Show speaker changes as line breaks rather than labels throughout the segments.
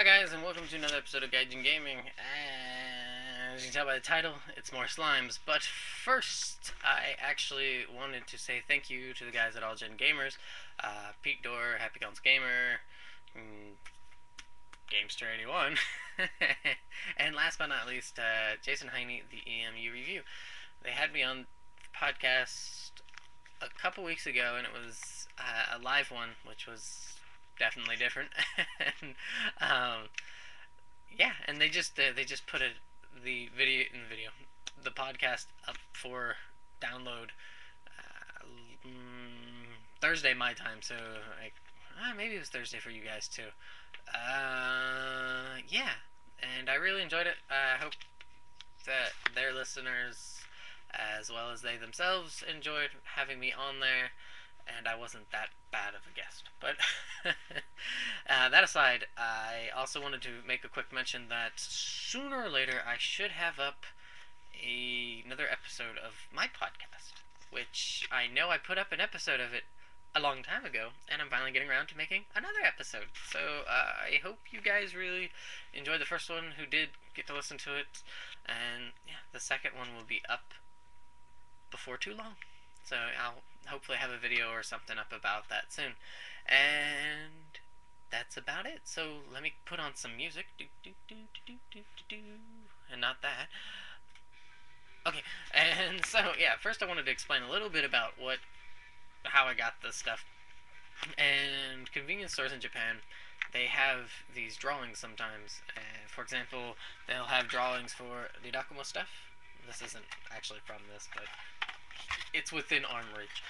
Hi guys, and welcome to another episode of Gaijin Gaming. As you can tell by the title, it's more slimes. But first, I actually wanted to say thank you to the guys at AGG Gamers, Pete Dorr, Happy Guns Gamer, Gamester81, and last but not least, Jason Heine, the EMU Review. They had me on the podcast a couple weeks ago, and it was a live one, which was definitely different. and, yeah, and they just put the podcast up for download Thursday my time. So like maybe it was Thursday for you guys too. Yeah, and I really enjoyed it. I hope that their listeners, as well as they themselves, enjoyed having me on there, and I wasn't that bad of a guest. But that aside, I also wanted to make a quick mention that sooner or later I should have up another episode of my podcast, which I know I put up an episode of it a long time ago, and I'm finally getting around to making another episode. So I hope you guys really enjoyed the first one who did get to listen to it, and yeah, the second one will be up before too long. So I'll hopefully have a video or something up about that soon. And that's about it. So let me put on some music. And not that. Okay, and so yeah, first I wanted to explain a little bit about how I got this stuff. And convenience stores in Japan, they have these drawings sometimes. For example, they'll have drawings for Ridakumo stuff. This isn't actually from this, but it's within arm reach.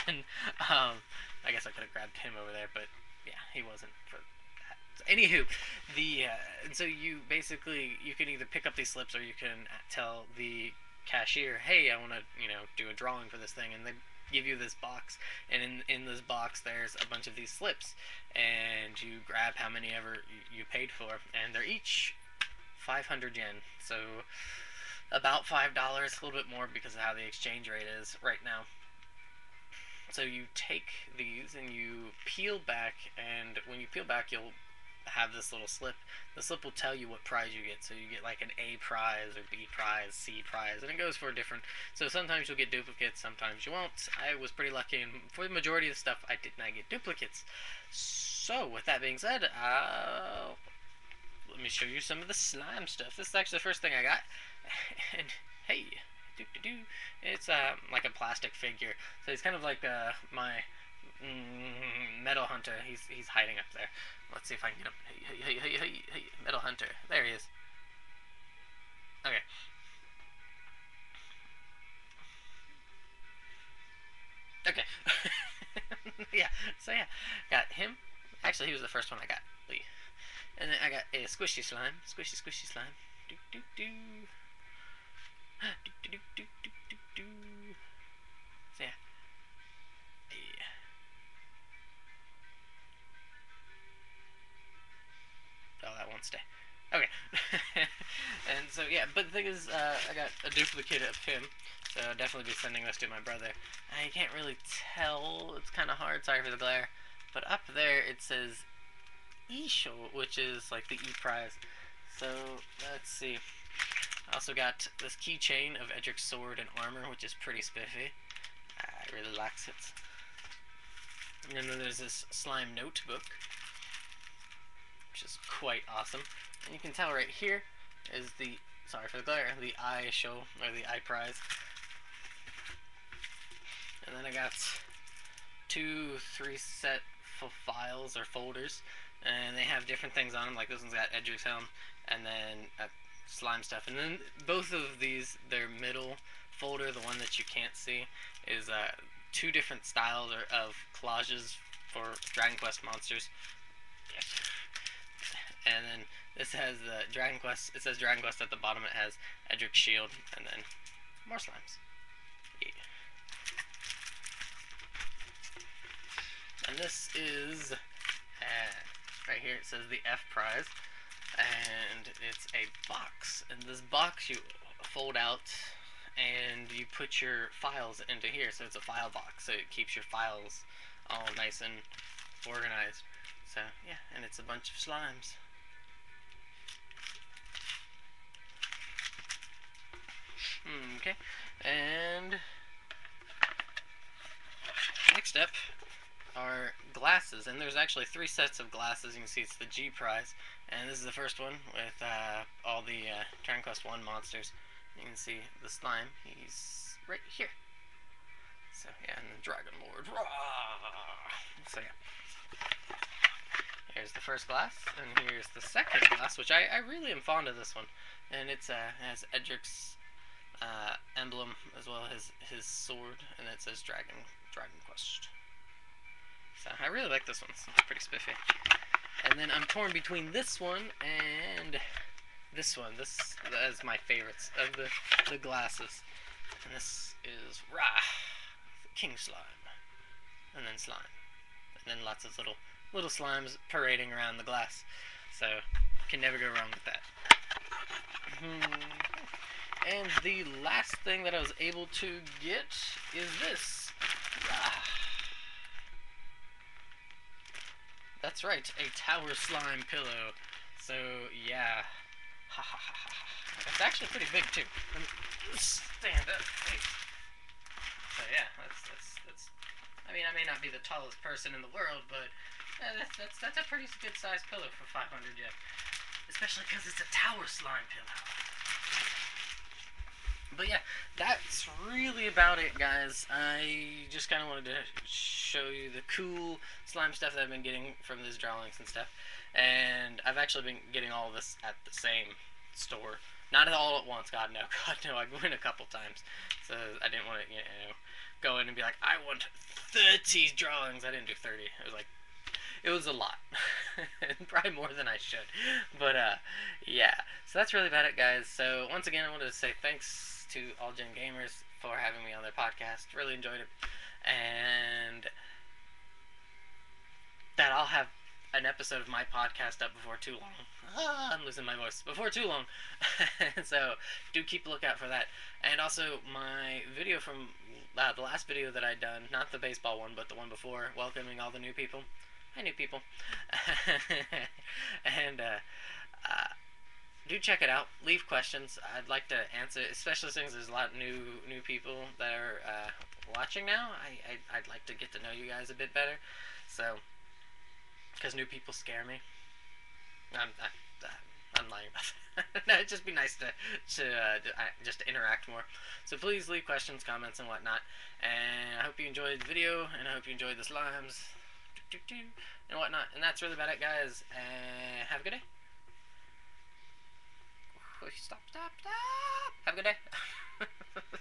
and I guess I could have grabbed him over there, but yeah, he wasn't for that. So, anywho, so you can either pick up these slips or you can tell the cashier, hey, I want to do a drawing for this thing, and they give you this box, and in this box there's a bunch of these slips, and you grab how many ever you paid for, and they're each 500 yen, so about $5, a little bit more because of how the exchange rate is right now. So you take these and you peel back, and when you peel back, you'll have this little slip. The slip will tell you what prize you get. So you get like an A prize or B prize, C prize, and it goes for different. So sometimes you'll get duplicates, sometimes you won't. I was pretty lucky, and for the majority of the stuff, I did not get duplicates. So with that being said, let me show you some of the slime stuff. This is actually the first thing I got. And hey, it's like a plastic figure. So he's kind of like my Metal Hunter. He's hiding up there. Let's see if I can get him. Hey, Metal Hunter. There he is. Okay. Okay. Yeah. So yeah, got him. Actually, he was the first one I got. Lee. And then I got a squishy slime. Squishy slime. Do do do. Do do do do do do. So yeah. Oh, that won't stay. Okay. And so yeah, but the thing is, I got a duplicate of him, so I'll definitely be sending this to my brother. I can't really tell. It's kind of hard. Sorry for the glare. But up there it says Isho, which is like the E prize. So let's see. I also got this keychain of Edric's sword and armor, which is pretty spiffy. I really likes it. And then there's this slime notebook, which is quite awesome. And you can tell right here is the, sorry for the glare, the eye show, or the eye prize. And then I got 3 set files or folders, and they have different things on them. Like this one's got Edric's helm, and then slime stuff. And then both of these, their middle folder, the one that you can't see, is 2 different styles of collages for Dragon Quest monsters. And then this has the Dragon Quest. It says Dragon Quest at the bottom. It has Edric's shield, and then more slimes. Yeah. And this is right here. It says the F prize, and it's a box. And this box you fold out, and you put your files into here. So it's a file box. So it keeps your files all nice and organized. So yeah, and it's a bunch of slimes. Okay, and next up are glasses, and there's actually 3 sets of glasses. You can see it's the G prize, and this is the first one with all the Dragon Quest 1 monsters. You can see the slime, he's right here. So yeah, and the Dragon Lord. So yeah, here's the first glass, and here's the second glass, which I really am fond of this one, and it's has Edric's emblem as well as his sword, and it says Dragon Quest. So I really like this one. It's pretty spiffy. And then I'm torn between this one and this one. This is my favorites of the glasses. And this is Ra, King Slime, and then slime, and then lots of little slimes parading around the glass. So can never go wrong with that. And the last thing that I was able to get is this. That's right, a tower slime pillow. So yeah, it's actually pretty big too. Let me stand up. Hey. So yeah, that's. I mean, I may not be the tallest person in the world, but that's a pretty good sized pillow for 500 yen. Especially because it's a tower slime pillow. But yeah, that's really about it, guys. I just kind of wanted to show you the cool slime stuff that I've been getting from these drawings and stuff. And I've actually been getting all of this at the same store. Not all at once, God no. God no, I went a couple times. So I didn't want to, go in and be like, I want 30 drawings. I didn't do 30. It was a lot. Probably more than I should. But, yeah. So that's really about it, guys. So, once again, I wanted to say thanks to all Gen Gamers for having me on their podcast. Really enjoyed it. And that I'll have an episode of my podcast up before too long. I'm losing my voice. Before too long. So, do keep a lookout for that. And also, my video from the last video that I'd done, not the baseball one, but the one before, welcoming all the new people. Hi, new people. And do check it out. Leave questions. I'd like to answer, especially since there's a lot of new people that are watching now. I'd like to get to know you guys a bit better. So, because new people scare me. I'm lying about that. No, it'd just be nice to just to interact more. So please leave questions, comments, and whatnot. And I hope you enjoyed the video, and I hope you enjoyed the slimes, and whatnot. And that's really about it, guys. Have a good day. Stop. Have a good day.